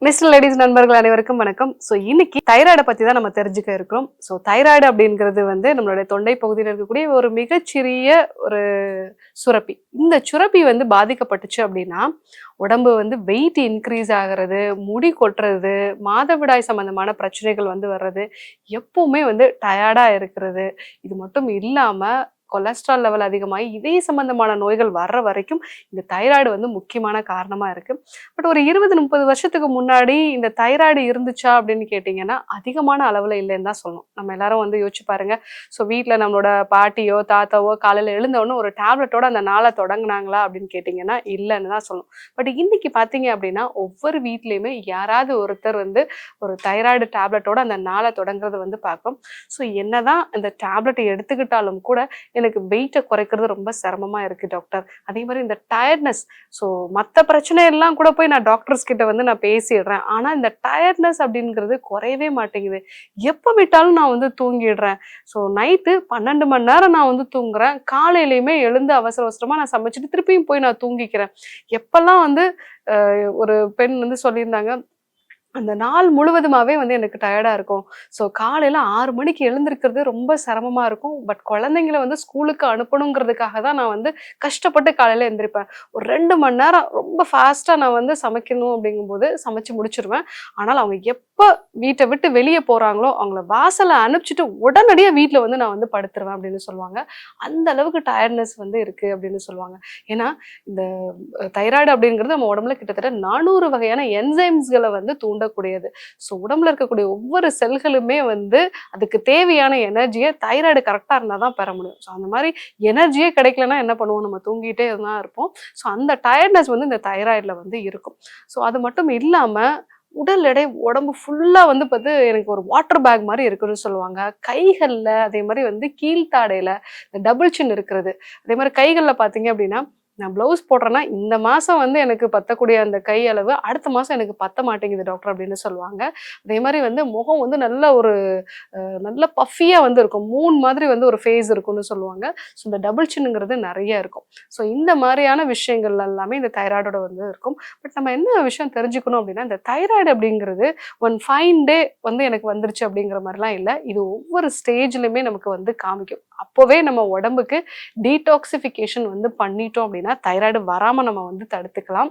Mister ladies நண்பர்கள் அனைவருக்கும் வணக்கம். ஸோ இன்னைக்கு தைராய்டை பத்தி தான் நம்ம தெரிஞ்சுக்க இருக்கிறோம். ஸோ தைராய்டு அப்படிங்கிறது நம்மளுடைய தொண்டை பகுதியில் இருக்கக்கூடிய ஒரு மிகச்சிறிய ஒரு சுரப்பி. இந்த சுரப்பி பாதிக்கப்பட்டுச்சு அப்படின்னா உடம்பு வெயிட் இன்க்ரீஸ் ஆகிறது, முடி கொட்டுறது, மாதவிடாய் சம்பந்தமான பிரச்சனைகள் வர்றது, எப்பவுமே டயர்டா இருக்கிறது. இது மட்டும் இல்லாம கொலஸ்ட்ரால் லெவல் அதிகமாகி இதய சம்பந்தமான நோய்கள் வர்ற வரைக்கும் இந்த தைராய்டு முக்கியமான காரணமா இருக்கு. பட் ஒரு 20-30 வருஷத்துக்கு முன்னாடி இந்த தைராய்டு இருந்துச்சா அப்படின்னு கேட்டிங்கன்னா அதிகமான அளவில் இல்லைன்னு தான் சொல்லணும். நம்ம எல்லாரும் யோசிச்சு பாருங்க. ஸோ வீட்டில் நம்மளோட பாட்டியோ தாத்தாவோ காலையில் எழுந்தவொடனே ஒரு டேப்லெட்டோட அந்த நாளை தொடங்கினாங்களா அப்படின்னு கேட்டிங்கன்னா இல்லைன்னு தான் சொல்லணும். பட் இன்னைக்கு பார்த்தீங்க அப்படின்னா ஒவ்வொரு வீட்லேயுமே யாராவது ஒருத்தர் ஒரு தைராய்டு டேப்லெட்டோட அந்த நாளை தொடங்குறது பார்க்கும். ஸோ என்னதான் இந்த டேப்லெட்டை எடுத்துக்கிட்டாலும் கூட எனக்கு வெயிட்டை குறைக்கிறது ரொம்ப சிரமமா இருக்கு டாக்டர். அதே மாதிரி இந்த டயர்ட்னஸ், ஸோ மற்ற பிரச்சனை எல்லாம் கூட போய் நான் டாக்டர்ஸ் கிட்ட நான் பேசிடுறேன். ஆனா இந்த டயர்ட்னஸ் அப்படிங்கிறது குறையவே மாட்டேங்குது. எப்போ விட்டாலும் நான் தூங்கிடுறேன். ஸோ நைட்டு 12 மணி நேரம் நான் தூங்குறேன். காலையிலையுமே எழுந்து அவசர அவசரமா நான் சமைச்சிட்டு திருப்பியும் போய் நான் தூங்கிக்கிறேன். எப்பெல்லாம் ஒரு பெண் சொல்லியிருந்தாங்க, அந்த நாள் முழுவதுமாவே எனக்கு டயர்டா இருக்கும். ஸோ காலையில 6 மணிக்கு எழுந்திருக்கிறது ரொம்ப சிரமமா இருக்கும். பட் குழந்தைங்கள ஸ்கூலுக்கு அனுப்பணுங்கிறதுக்காக தான் நான் கஷ்டப்பட்டு காலையில எந்திரிப்பேன். ஒரு 2 மணி நேரம் ரொம்ப ஃபாஸ்டா நான் சமைக்கணும் அப்படிங்கும்போது சமைச்சு முடிச்சிருவேன். ஆனால் அவங்க எப்ப வீட்டை விட்டு வெளியே போறாங்களோ அவங்கள வாசலை அனுப்பிச்சிட்டு உடனடியா வீட்டுல நான் படுத்துருவேன் அப்படின்னு சொல்லுவாங்க. அந்த அளவுக்கு டயர்ட்னஸ் இருக்கு அப்படின்னு சொல்லுவாங்க. ஏன்னா இந்த தைராய்டு அப்படிங்கிறது நம்ம உடம்புல கிட்டத்தட்ட 400 வகையான என்சைம்ஸ்களை தூண்டக்கூடியது. ஸோ உடம்புல இருக்கக்கூடிய ஒவ்வொரு செல்களுமே அதுக்கு தேவையான எனர்ஜியை தைராய்டு கரெக்டா இருந்தா தான் பெற முடியும். ஸோ அந்த மாதிரி எனர்ஜியே கிடைக்கலன்னா என்ன பண்ணுவோம், நம்ம தூங்கிட்டே தான் இருப்போம். ஸோ அந்த டயர்ட்னஸ் இந்த தைராய்டுல இருக்கும். ஸோ அது மட்டும் இல்லாம உடல் எடை உடம்பு ஃபுல்லா பார்த்து எனக்கு ஒரு வாட்டர் பேக் மாதிரி இருக்குன்னு சொல்லுவாங்க. கைகள்ல அதே மாதிரி கீழ்த்தாடையில இந்த டபுள் சின் இருக்கிறது. அதே மாதிரி கைகள்ல பாத்தீங்க அப்படின்னா நான் பிளவுஸ் போடுறேன்னா இந்த மாசம் எனக்கு பத்தக்கூடிய அந்த கை அளவு அடுத்த மாசம் எனக்கு பத்த மாட்டேங்குது டாக்டர் அப்படின்னு சொல்லுவாங்க. அதே மாதிரி முகம் நல்ல ஒரு நல்ல பஃபியா இருக்கும். மூன் மாதிரி ஒரு ஃபேஸ் இருக்கும்னு சொல்லுவாங்க. ஸோ இந்த டபுள் சின்னுங்கிறது நிறைய இருக்கும். ஸோ இந்த மாதிரியான விஷயங்கள் எல்லாமே இந்த தைராய்டோட இருக்கும். பட் நம்ம என்ன விஷயம் தெரிஞ்சுக்கணும் அப்படின்னா, இந்த தைராய்டு அப்படிங்கிறது ஒன் ஃபைன் டே எனக்கு வந்துருச்சு அப்படிங்கிற மாதிரிலாம் இல்லை. இது ஒவ்வொரு ஸ்டேஜ்லையுமே நமக்கு காமிக்கும். அப்போவே நம்ம உடம்புக்கு டீடாக்சிஃபிகேஷன் பண்ணிட்டோம் அப்படின்னா தைராய்டு வராம நம்ம தடுத்துக்கலாம்.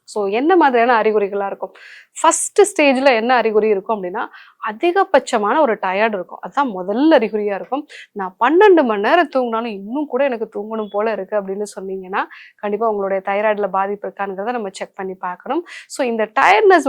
ஸோ என்ன மாதிரியான அறிகுறிகளா இருக்கும்? ஃபர்ஸ்ட் ஸ்டேஜ்ல என்ன அறிகுறி இருக்கும் அப்படின்னா, அதிகபட்சமான ஒரு டயர்டு இருக்கும். அதுதான் முதல்ல அறிகுறியா இருக்கும். நான் 12 மணி நேரம் தூங்கினாலும் இன்னும் கூட எனக்கு தூங்கணும் போல இருக்கு அப்படின்னு சொன்னீங்கன்னா கண்டிப்பா உங்களுடைய தைராய்டுல பாதிப்பு இருக்காங்கிறத நம்ம செக் பண்ணி பார்க்கணும். ஸோ இந்த டயர்ட்னஸ்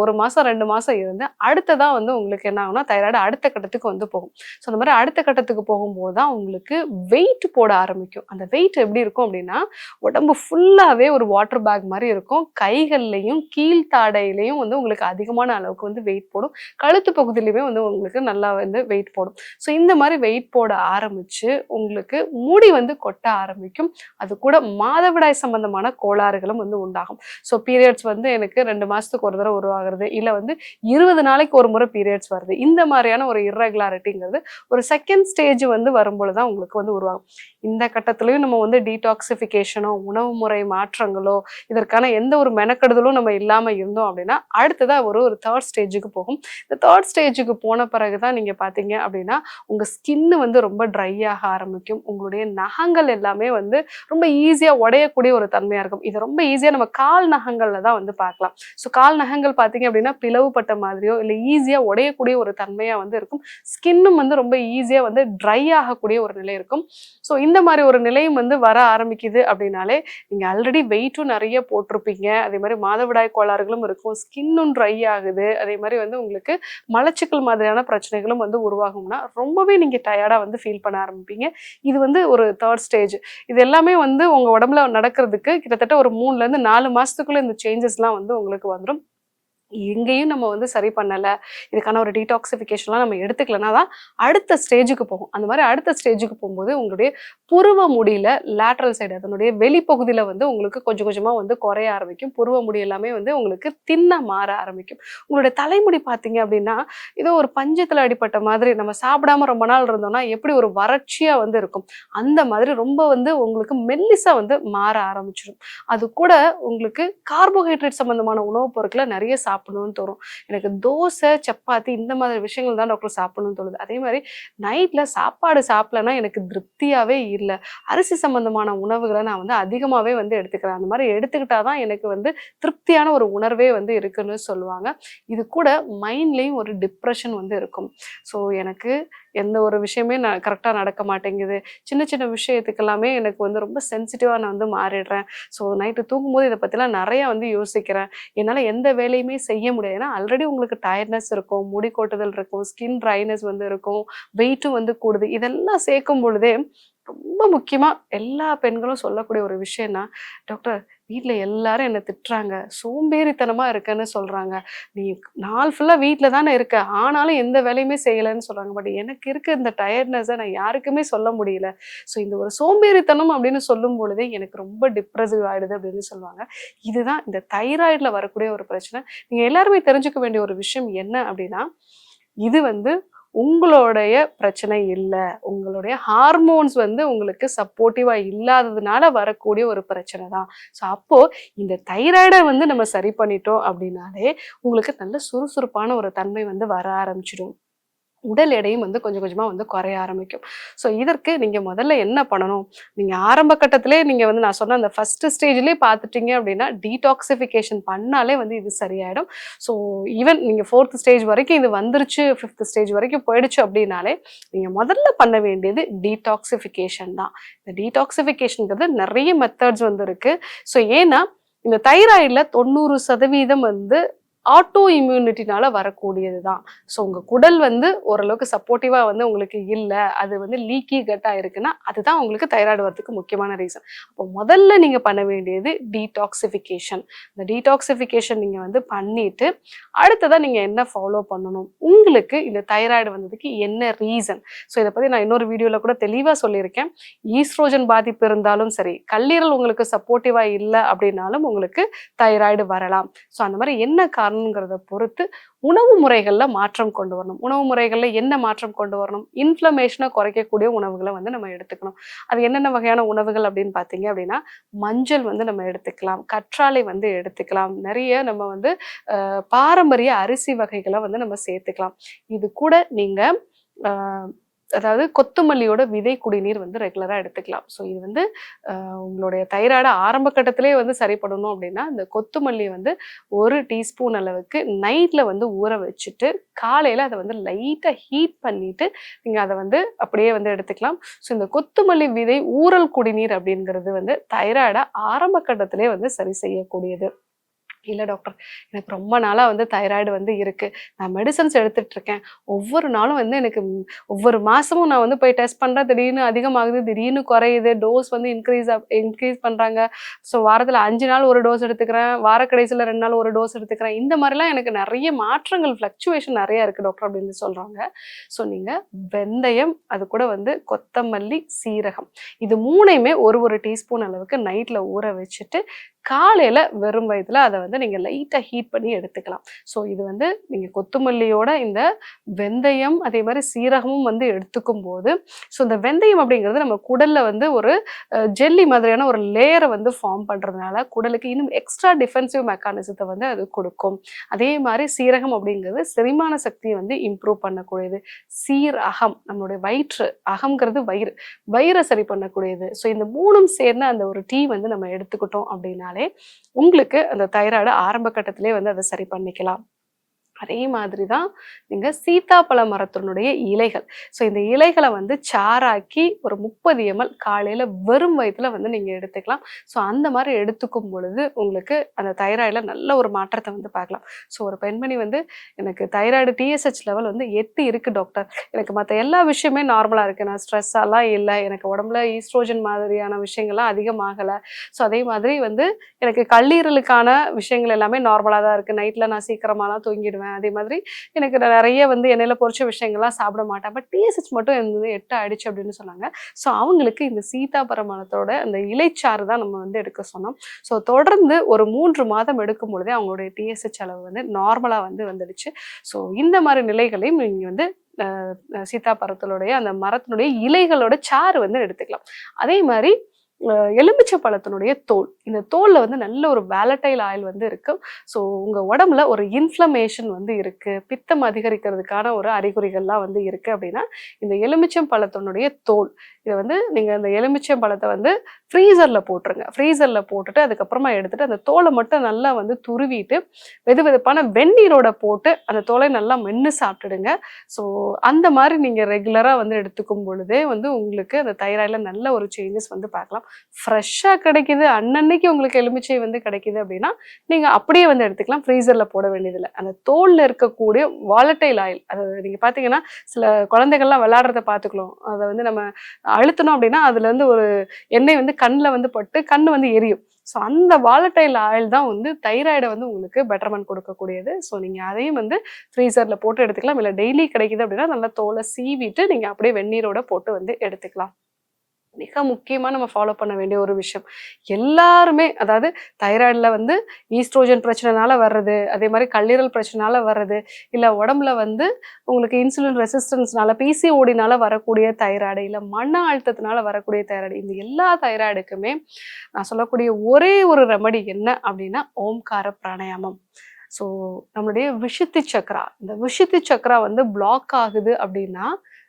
ஒரு மாசம் 2 மாசம் இருந்து அடுத்ததா உங்களுக்கு என்ன ஆகும்னா தைராய்டு அடுத்த கட்டத்துக்கு போகும். ஸோ அந்த மாதிரி அடுத்த கட்டத்துக்கு போகும்போது தான் உங்களுக்கு வெயிட் போட ஆரம்பிக்கும். அந்த வெயிட் எப்படி இருக்கும் அப்படின்னா, உடம்பு ஃபுல்லாவே ஒரு வாட்டர் பேக் மாதிரி இருக்கும். கைகள்லையும் கீழ்த்தாடையிலையும் உங்களுக்கு அதிகமான அளவுக்கு வெயிட் போடும். கழுத்து பகுதியிலுமே உங்களுக்கு நல்லா வெயிட் போடும். ஸோ இந்த மாதிரி வெயிட் போட ஆரம்பிச்சு உங்களுக்கு முடி கொட்ட ஆரம்பிக்கும். அது கூட மாதவிடாய் சம்பந்தமான கோளாறுகளும் உண்டாகும். ஸோ பீரியட்ஸ் எனக்கு 2 மாசத்துக்கு ஒரு தடவை உருவாகிறது, இல்லை 20 நாளைக்கு ஒரு முறை பீரியட்ஸ் வருது. இந்த மாதிரியான ஒரு இர்ரெகுலாரிட்டிங்கிறது ஒரு செகண்ட் ஸ்டேஜ் வரும்பொழுது தான் உங்களுக்கு உருவாகும். இந்த கட்டத்திலையும் நம்ம டீடாக்சிஃபிகேஷனோ உணவு முறை மாற்றங்களோ இதற்கான எந்த ஒரு மெனக்கெடுதலும் நம்ம இல்லாம இருந்தோம் அப்படின்னா அடுத்ததா ஒரு தேர்ட் ஸ்டேஜுக்கு போகும். இந்த தேர்ட் ஸ்டேஜுக்கு போன பிறகுதான் நீங்க பாத்தீங்க அப்படின்னா உங்க ஸ்கின்னு ரொம்ப ட்ரை ஆக ஆரம்பிக்கும். உங்களுடைய நகங்கள் எல்லாமே ரொம்ப ஈஸியா உடையக்கூடிய ஒரு தன்மையா இருக்கும். இது ரொம்ப ஈஸியா நம்ம கால் நகங்கள்ல தான் பார்க்கலாம். ஸோ கால் நகங்கள் பாத்தீங்க அப்படின்னா பிளவுபட்ட மாதிரியோ இல்லை ஈஸியா உடையக்கூடிய ஒரு தன்மையா இருக்கும். ஸ்கின்னும் ரொம்ப ஈஸியா ட்ரை ஆகக்கூடிய ஒரு நிலை இருக்கும். ஸோ இந்த மாதிரி ஒரு நிலையும் வர ஆரம்பிக்குது அப்படின்னாலே நீங்க ஆல்ரெடி வெயிட்டும் நிறைய போட்டிருப்பீங்க. அதே மாதிரி மாதவிடாய் கோளாறுகளும் இருக்கும். ஸ்கின்னும் ட்ரை ஆகுது. அதே மாதிரி உங்களுக்கு மலச்சிக்கல் மாதிரியான பிரச்சனைகளும் உருவாகும்னா ரொம்பவே நீங்க டயர்டா ஃபீல் பண்ண ஆரம்பிப்பீங்க. இது ஒரு தேர்ட் ஸ்டேஜ். இது எல்லாமே உங்க உடம்புல நடக்கிறதுக்கு கிட்டத்தட்ட ஒரு 3ல இருந்து 4 மாசத்துக்குள்ள இந்த சேஞ்சஸ்லாம் உங்களுக்கு வந்துடும். எங்கேயும் நம்ம வந்து சரி பண்ணல, இதுக்கான ஒரு டீடாக்சிஃபிகேஷன்லாம் நம்ம எடுத்துக்கலனா தான் அடுத்த ஸ்டேஜுக்கு போகும். அந்த மாதிரி அடுத்த ஸ்டேஜுக்கு போகும்போது உங்களுடைய புருவ முடியில லேட்டரல் சைடு அதனுடைய வெளிப்பகுதியில வந்து உங்களுக்கு கொஞ்சம் கொஞ்சமா வந்து குறைய ஆரம்பிக்கும். புருவ முடி எல்லாமே வந்து உங்களுக்கு தின்னா மாற ஆரம்பிக்கும். உங்களுடைய தலைமுடி பார்த்தீங்க அப்படின்னா, ஏதோ ஒரு பஞ்சத்துல அடிபட்ட மாதிரி நம்ம சாப்பிடாம ரொம்ப நாள் இருந்தோம்னா எப்படி ஒரு வறட்சியா வந்து இருக்கும். அந்த மாதிரி ரொம்ப வந்து உங்களுக்கு மெல்லிசா வந்து மாற ஆரம்பிச்சிடும். அது கூட உங்களுக்கு கார்போஹைட்ரேட் சம்பந்தமான உணவுப் பொருட்களை நிறைய சாப்பிடணும்னு தோணும். எனக்கு தோசை, சப்பாத்தி இந்த மாதிரி விஷயங்கள் தான் டாக்டர் சாப்பிடணும்னு தோணுது. அதே மாதிரி நைட்ல சாப்பாடு சாப்பிடலன்னா எனக்கு திருப்தியாவே இல்ல. அரிசி சம்பந்தமான உணவுகளை நான் வந்து அதிகமாவே வந்து எடுத்துக்கிறேன். அந்த மாதிரி எடுத்துக்கிட்டாதான் எனக்கு வந்து திருப்தியான ஒரு உணர்வே வந்து இருக்குன்னு சொல்லுவாங்க. இது கூட மைண்ட்லயும் ஒரு டிப்ரெஷன் வந்து இருக்கும். ஸோ எனக்கு எந்த ஒரு விஷயமே கரெக்டா நடக்க மாட்டேங்குது. சின்ன சின்ன விஷயத்துக்கெல்லாமே எனக்கு வந்து ரொம்ப சென்சிட்டிவா நான் வந்து மாறிடுறேன். ஸோ நைட்டு தூங்கும்போது இதை பத்திலாம் நிறைய வந்து யோசிக்கிறேன். என்னால எந்த வேலையுமே செய்ய முடியாது. ஏன்னா ஆல்ரெடி உங்களுக்கு டயர்ட்னஸ் இருக்கும், முடி கொட்டுதல் இருக்கும், ஸ்கின் ட்ரைனஸ் வந்து இருக்கும், வெயிட்டும் வந்து கூடுது. இதெல்லாம் சேர்க்கும் பொழுதே ரொம்ப முக்கியமா எல்லா பெண்களும் சொல்லக்கூடிய ஒரு விஷயம்னா, டாக்டர் வீட்ல எல்லாரும் என்ன திட்டுறாங்க, சோம்பேறித்தனமா இருக்கேன்னு சொல்றாங்க. நீ நாள் ஃபுல்லா வீட்ல தானே இருக்க, ஆனாலும் எந்த வேலையுமே செய்யலைன்னு சொல்றாங்க. பட் எனக்கு இருக்க இந்த டயர்ட்னஸை நான் யாருக்குமே சொல்ல முடியல. ஸோ இந்த ஒரு சோம்பேறித்தனம் அப்படின்னு சொல்லும் பொழுதே எனக்கு ரொம்ப டிப்ரெசிவ் ஆயிடுது அப்படின்னு சொல்லுவாங்க. இதுதான் இந்த தைராய்டுல வரக்கூடிய ஒரு பிரச்சனை. நீங்க எல்லாருமே தெரிஞ்சுக்க வேண்டிய ஒரு விஷயம் என்ன அப்படின்னா, இது வந்து உங்களுடைய பிரச்சனை இல்ல. உங்களுடைய ஹார்மோன்ஸ் வந்து உங்களுக்கு சப்போர்ட்டிவா இல்லாததுனால வரக்கூடிய ஒரு பிரச்சனை தான். ஸோ அப்போ இந்த தைராய்டை வந்து நம்ம சரி பண்ணிட்டோம் அப்படின்னாலே உங்களுக்கு நல்ல சுறுசுறுப்பான ஒரு தன்மை வந்து வர ஆரம்பிச்சிடும். உடல் எடையும் வந்து கொஞ்சம் கொஞ்சமா வந்து குறைய ஆரம்பிக்கும். ஸோ இதற்கு நீங்க முதல்ல என்ன பண்ணணும்? நீங்க ஆரம்ப கட்டத்திலே நீங்க வந்து நான் சொன்ன அந்த ஃபர்ஸ்ட் ஸ்டேஜ்லயே பார்த்துட்டீங்க அப்படின்னா, டீடாக்சிஃபிகேஷன் பண்ணாலே வந்து இது சரியாயிடும். ஸோ ஈவன் நீங்க 4த் ஸ்டேஜ் வரைக்கும் இது வந்துருச்சு, 5த் ஸ்டேஜ் வரைக்கும் போயிடுச்சு அப்படின்னாலே, நீங்க முதல்ல பண்ண வேண்டியது டீடாக்சிஃபிகேஷன் தான். இந்த டீடாக்சிஃபிகேஷன்ங்கிறது நிறைய மெத்தட்ஸ் வந்து இருக்கு. ஸோ ஏன்னா, இந்த தைராய்டுல 90% வந்து ஆட்டோ இம்யூனிட்டினால வரக்கூடியது தான். ஸோ உங்க குடல் வந்து ஓரளவுக்கு சப்போர்ட்டிவா வந்து உங்களுக்கு இல்ல, அது வந்து லீக்கி கட்டா இருக்குன்னா, அதுதான் உங்களுக்கு தைராய்டு வரதுக்கு முக்கியமான ரீசன். அப்போ முதல்ல நீங்க பண்ண வேண்டியது டீடாக்சிஃபிகேஷன். இந்த டீடாக்சிஃபிகேஷன் நீங்க வந்து பண்ணிட்டு, அடுத்ததா நீங்க என்ன ஃபாலோ பண்ணணும்? உங்களுக்கு இந்த தைராய்டு வந்ததுக்கு என்ன ரீசன்? ஸோ இதை பத்தி நான் இன்னொரு வீடியோல கூட தெளிவா சொல்லியிருக்கேன். ஈஸ்ட்ரோஜன் பாதிப்பு இருந்தாலும் சரி, கல்லீரல் உங்களுக்கு சப்போர்ட்டிவா இல்ல அப்படின்னாலும் உங்களுக்கு தைராய்டு வரலாம். ஸோ அந்த மாதிரி என்ன காரணங்கிறத பொறுத்து உணவு முறைகள்ல மாற்றம் கொண்டு வரணும். உணவு முறைகள்ல என்ன மாற்றம் கொண்டு வரணும்? இன்ஃப்ளமேஷனை குறைக்கக்கூடிய உணவுகளை வந்து நம்ம எடுத்துக்கணும். அது என்னென்ன வகையான உணவுகள் அப்படின்னு பார்த்தீங்க அப்படின்னா, மஞ்சள் வந்து நம்ம எடுத்துக்கலாம், கற்றாழை வந்து எடுத்துக்கலாம், நிறைய நம்ம வந்து பாரம்பரிய அரிசி வகைகளை வந்து நம்ம சேர்த்துக்கலாம். இது கூட நீங்க அதாவது கொத்தமல்லியோட விதை குடிநீர் வந்து ரெகுலரா எடுத்துக்கலாம். ஸோ இது வந்து உங்களுடைய தைராய்டு ஆரம்ப கட்டத்திலேயே வந்து சரி பண்ணணும் அப்படின்னா, இந்த கொத்தமல்லி வந்து 1 டீஸ்பூன் அளவுக்கு நைட்ல வந்து ஊற வச்சுட்டு, காலையில அதை வந்து லைட்டா ஹீட் பண்ணிட்டு நீங்க அதை வந்து அப்படியே வந்து எடுத்துக்கலாம். ஸோ இந்த கொத்தமல்லி விதை ஊறல் குடிநீர் அப்படிங்கிறது வந்து தைராய்டை ஆரம்ப கட்டத்திலே வந்து சரி செய்யக்கூடியது. இல்ல டாக்டர், எனக்கு ரொம்ப நாளா வந்து தைராய்டு வந்து இருக்கு. நான் மெடிசன்ஸ் எடுத்துட்டு இருக்கேன். ஒவ்வொரு நாளும் வந்து எனக்கு ஒவ்வொரு மாசமும் நான் வந்து போய் டெஸ்ட் பண்றேன். திடீர்னு அதிகமாகுது, திடீர்னு குறையுது. டோஸ் வந்து இன்க்ரீஸ் பண்றாங்க. ஸோ வாரத்துல 5 நாள் ஒரு டோஸ் எடுத்துக்கிறேன். வார கடைசியில 2 நாள் ஒரு டோஸ் எடுத்துக்கிறேன். இந்த மாதிரிலாம் எனக்கு நிறைய மாற்றங்கள் ஃப்ளக்சுவேஷன் நிறைய இருக்கு டாக்டர் அப்படின்னு சொல்றாங்க. ஸோ நீங்க வெந்தயம், அது கூட வந்து கொத்தமல்லி, சீரகம் இது 3யுமே ஒரு டீஸ்பூன் அளவுக்கு நைட்ல ஊற வச்சுட்டு காலையில வெறும் வயித்துல அதை வந்து நீங்க லைட்டா ஹீட் பண்ணி எடுத்துக்கலாம். ஸோ இது வந்து நீங்க கொத்தமல்லியோட இந்த வெந்தயம் அதே மாதிரி சீரகமும் வந்து எடுத்துக்கும் போது, ஸோ இந்த வெந்தயம் அப்படிங்கிறது நம்ம குடல்ல வந்து ஒரு ஜெல்லி மாதிரியான ஒரு லேயரை வந்து ஃபார்ம் பண்றதுனால குடலுக்கு இன்னும் எக்ஸ்ட்ரா டிஃபென்சிவ் மெக்கானிசத்தை வந்து அது கொடுக்கும். அதே மாதிரி சீரகம் அப்படிங்கிறது செரிமான சக்தியை வந்து இம்ப்ரூவ் பண்ணக்கூடியது. சீரகம் நம்மளுடைய வயிற்று அகம்ங்கிறது வயிறை சரி பண்ணக்கூடியது. ஸோ இந்த 3ம் சேர்ந்து அந்த ஒரு டீ வந்து நம்ம எடுத்துக்கிட்டோம் அப்படின்னா உங்களுக்கு அந்த தைராய்டு ஆரம்ப கட்டத்திலே வந்து அதை சரி பண்ணிக்கலாம். அதே மாதிரி தான் நீங்க சீத்தாப்பழ மரத்தினுடைய இலைகள். ஸோ இந்த இலைகள வந்து சாறாக்கி ஒரு 30 ml காலையில வெறும் வயித்துல வந்து நீங்க எடுத்துக்கலாம். ஸோ அந்த மாரி எடுத்துக்கும் பொழுது உங்களுக்கு அந்த தைராய்டுல நல்ல ஒரு மாற்றத்த வந்து பார்க்கலாம். ஸோ ஒரு பெண்மணி வந்து எனக்கு தைராய்டு டிஎஸ்ஹெச் லெவல் வந்து 8 இருக்கு டாக்டர். எனக்கு மத்த எல்லா விஷயமே நார்மலா இருக்கு. நான் ஸ்ட்ரெஸ்ஸாலாம் இல்ல. எனக்கு உடம்புல ஈஸ்ட்ரோஜன் மாதிரியான விஷயங்கள்லாம் அதிகமாகல. ஸோ அதே மாதிரி வந்து எனக்கு கல்லீரலுக்கான விஷயங்கள் எல்லாமே நார்மலா தான் இருக்கு. நைட்ல நான் சீக்கிரமாலாம் தூங்கிடுவேன். அதே மாதிரி எனக்கு நிறைய வந்து எண்ணெயில பொரிச்ச விஷயங்கள்லாம் சாப்பிட மாட்டேன். பட் டிஎஸ்ஹெச் மட்டும் எனக்கு வந்து 8 ஆயிடுச்சு அப்படின்னு சொன்னாங்க. ஸோ அவங்களுக்கு இந்த சீதாப்பழ மரத்தோட அந்த இலைச்சாறு தான் நம்ம வந்து எடுக்க சொன்னோம். ஸோ தொடர்ந்து ஒரு 3 மாதம் எடுக்கும் பொழுதே அவங்களுடைய டிஎஸ்ஹெச் அளவு வந்து நார்மலா வந்து வந்துடுச்சு. ஸோ இந்த மாதிரி நிலைகளையும் நீங்க வந்து சீத்தாப்பழத்தினுடைய அந்த மரத்தினுடைய இலைகளோட சாறு வந்து எடுத்துக்கலாம். அதே மாதிரி எலுமிச்சை பழத்தினுடைய தோல், இந்த தோல்ல வந்து நல்ல ஒரு வேலடைல் ஆயில் வந்து இருக்கு. ஸோ உங்க உடம்புல ஒரு இன்ஃப்ளமேஷன் வந்து இருக்கு, பித்தம் அதிகரிக்கிறதுக்கான ஒரு அறிகுறிகள்லாம் வந்து இருக்கு அப்படின்னா இந்த எலுமிச்சம் பழத்தினுடைய தோல், இதை வந்து நீங்க அந்த எலுமிச்சம் பழத்தை வந்து ஃப்ரீசர்ல போட்டுருங்க. ஃப்ரீசர்ல போட்டுட்டு அதுக்கப்புறமா எடுத்துட்டு அந்த தோலை மட்டும் நல்லா வந்து துருவிட்டு வெது வெதுப்பான வெந்நீரோட போட்டு அந்த தோலை நல்லா மென்று சாப்பிட்டுடுங்க. ஸோ அந்த மாதிரி நீங்க ரெகுலரா வந்து எடுத்துக்கும் பொழுதே வந்து உங்களுக்கு அந்த தைராய்டுல நல்ல ஒரு சேஞ்சஸ் வந்து பார்க்கலாம். ஃப்ரெஷ்ஷாக கிடைக்குது, அன்னன்னைக்கு உங்களுக்கு எலுமிச்சை வந்து கிடைக்குது அப்படின்னா நீங்கள் அப்படியே வந்து எடுத்துக்கலாம். ஃப்ரீசரில் போட வேண்டியதில்லை. அந்த தோலில் இருக்கக்கூடிய வாலட்டைல் ஆயில், அது நீங்கள் பார்த்தீங்கன்னா சில குழந்தைகள்லாம் விளையாடுறத பார்த்துக்கலாம். அதை வந்து நம்ம அழுத்தணும் அப்படின்னா அதுலேருந்து ஒரு எண்ணெய் வந்து கண்ணில் வந்து பட்டு கண் வந்து எரியும். ஸோ அந்த வாலட்டைல் ஆயில் தான் வந்து தைராய்டை வந்து உங்களுக்கு பெட்டர்மெண்ட் கொடுக்கக்கூடியது. ஸோ நீங்கள் அதையும் வந்து ஃப்ரீசரில் போட்டு எடுத்துக்கலாம். இல்லை டெய்லி கிடைக்குது அப்படின்னா நல்லா தோலை சீவிட்டு நீங்கள் அப்படியே வெந்நீரோட போட்டு வந்து எடுத்துக்கலாம். மிக முக்கியமா நம்ம ஃபாலோ பண்ண வேண்டிய ஒரு விஷயம், எல்லாருமே அதாவது தைராய்டுல வந்து ஈஸ்ட்ரோஜன் பிரச்சனைனால வர்றது, அதே மாதிரி கல்லீரல் பிரச்சனைனால வர்றது, இல்லை உடம்புல வந்து உங்களுக்கு இன்சுலின் ரெசிஸ்டன்ஸ்னால பிசிஓடினால வரக்கூடிய தைராய்டு, இல்லை மன அழுத்தத்தினால வரக்கூடிய தைராய்டு, இந்த எல்லா தைராய்டுக்குமே நான் சொல்லக்கூடிய ஒரே ஒரு ரெமடி என்ன அப்படின்னா ஓம்கார பிராணாயாமம். ஸோ நம்மளுடைய விஷுத்தி சக்ரா, இந்த விஷுத்தி சக்ரா வந்து பிளாக் ஆகுது அப்படின்னா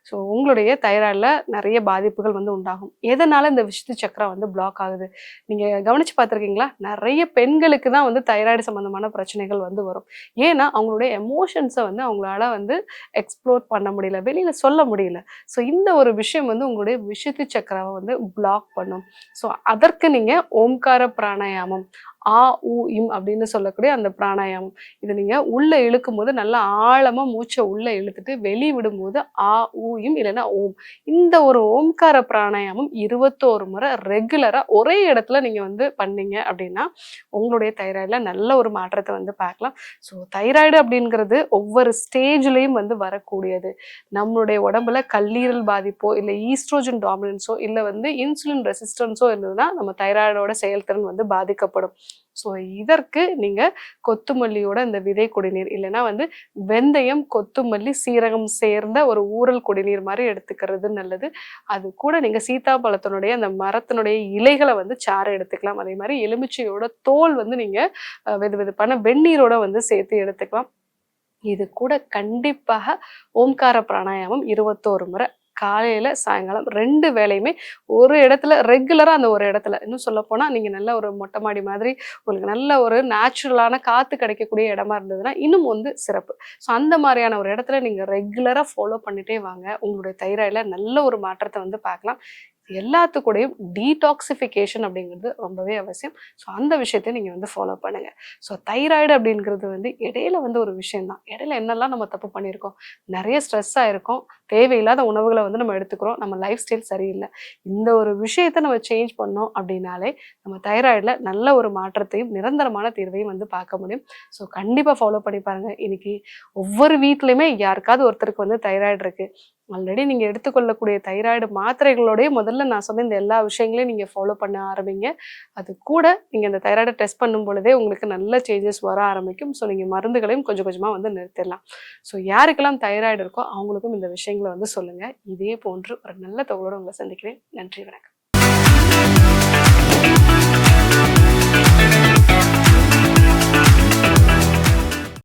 ஸோ உங்களுடைய தைராய்டில் நிறைய பாதிப்புகள் வந்து உண்டாகும். எதனால இந்த விஷுத்தி சக்கரம் வந்து பிளாக் ஆகுது நீங்கள் கவனிச்சு பார்த்துருக்கீங்களா? நிறைய பெண்களுக்கு தான் வந்து தைராய்டு சம்மந்தமான பிரச்சனைகள் வந்து வரும். ஏன்னா அவங்களுடைய எமோஷன்ஸை வந்து அவங்களால வந்து எக்ஸ்ப்ளோர் பண்ண முடியல, வெளியில் சொல்ல முடியல. ஸோ இந்த ஒரு விஷயம் வந்து உங்களுடைய விஷுத்தி சக்கராவை வந்து பிளாக் பண்ணும். ஸோ அதற்கு நீங்கள் ஓம்கார பிராணாயாமம், ஆ ஊ இம் அப்படின்னு சொல்லக்கூடிய அந்த பிராணாயாமம், இது நீங்க உள்ள இழுக்கும் போது நல்லா ஆழமா மூச்சை உள்ள இழுத்துட்டு வெளி விடும்போது ஆ ஊ இம் இல்லைன்னா ஓம், இந்த ஒரு ஓம்கார பிராணாயாமம் 21 முறை ரெகுலரா ஒரே இடத்துல நீங்க வந்து பண்ணீங்க அப்படின்னா உங்களுடைய தைராய்டுல நல்ல ஒரு மாற்றத்தை வந்து பார்க்கலாம். ஸோ தைராய்டு அப்படிங்கிறது ஒவ்வொரு ஸ்டேஜ்லயும் வந்து வரக்கூடியது. நம்மளுடைய உடம்புல கல்லீரல் பாதிப்போ இல்லை ஈஸ்ட்ரோஜன் டாமினன்ஸோ இல்லை வந்து இன்சுலின் ரெசிஸ்டன்ஸோ இருந்ததுன்னா நம்ம தைராய்டோட செயல்திறன் வந்து பாதிக்கப்படும். ஸோ இதற்கு நீங்க கொத்துமல்லியோட இந்த விதை குடிநீர் இல்லைன்னா வந்து வெந்தயம், கொத்துமல்லி, சீரகம் சேர்ந்த ஒரு ஊறல் குடிநீர் மாதிரி எடுத்துக்கிறது நல்லது. அது கூட நீங்க சீத்தாப்பழத்தினுடைய அந்த மரத்தினுடைய இலைகளை வந்து சாறு எடுத்துக்கலாம். அதே மாதிரி எலுமிச்சையோட தோல் வந்து நீங்க வெது வெதுப்பான வெந்நீரோட வந்து சேர்த்து எடுத்துக்கலாம். இது கூட கண்டிப்பாக ஓம்கார பிராணாயாமம் 21 முறை காலையில சாயங்காலம் 2 வேளையுமே ஒரு இடத்துல ரெகுலரா, அந்த ஒரு இடத்துல இன்னும் சொல்ல போனா நீங்க நல்ல ஒரு மொட்டை மாடி மாதிரி உங்களுக்கு நல்ல ஒரு நேச்சுரலான காத்து கிடைக்கக்கூடிய இடமா இருந்ததுன்னா இன்னும் வந்து சிறப்பு. ஸோ அந்த மாதிரியான ஒரு இடத்துல நீங்க ரெகுலரா ஃபாலோ பண்ணிட்டே வாங்க. உங்களுடைய தைராய்டுல நல்ல ஒரு மாற்றத்தை வந்து பார்க்கலாம். எல்லாத்துக்கூடையும் டீடாக்சிஃபிகேஷன் அப்படிங்கிறது ரொம்பவே அவசியம். ஸோ அந்த விஷயத்தையும் நீங்கள் வந்து ஃபாலோ பண்ணுங்க. ஸோ தைராய்டு அப்படிங்கிறது வந்து இடையில வந்து ஒரு விஷயம்தான். இடையில என்னெல்லாம் நம்ம தப்பு பண்ணியிருக்கோம், நிறைய ஸ்ட்ரெஸ்ஸாக இருக்கும், தேவையில்லாத உணவுகளை வந்து நம்ம எடுத்துக்கிறோம், நம்ம லைஃப் ஸ்டைல் சரியில்லை. இந்த ஒரு விஷயத்த நம்ம சேஞ்ச் பண்ணோம் அப்படின்னாலே நம்ம தைராய்டில் நல்ல ஒரு மாற்றத்தையும் நிரந்தரமான தீர்வையும் வந்து பார்க்க முடியும். ஸோ கண்டிப்பாக ஃபாலோ பண்ணி பாருங்கள். இன்னைக்கு ஒவ்வொரு வீட்லையுமே யாருக்காவது ஒருத்தருக்கு வந்து தைராய்டு இருக்குது. ஆல்ரெடி நீங்கள் எடுத்துக்கொள்ளக்கூடிய தைராய்டு மாத்திரைகளோடய முதல்ல நான் சொன்ன இந்த எல்லா விஷயங்களையும் நீங்கள் ஃபாலோ பண்ண ஆரம்பிங்க. அது கூட நீங்கள் இந்த தைராய்டை டெஸ்ட் பண்ணும் பொழுதே உங்களுக்கு நல்ல சேஞ்சஸ் வர ஆரம்பிக்கும். ஸோ நீங்கள் மருந்துகளையும் கொஞ்சம் கொஞ்சமாக வந்து நிறுத்திடலாம். ஸோ யாருக்கெல்லாம் தைராய்டு இருக்கோ அவங்களுக்கும் இந்த விஷயங்களை வந்து சொல்லுங்கள். இதே போன்று ஒரு நல்ல தகவலோடு உங்களை சந்திக்கிறேன். நன்றி, வணக்கம்.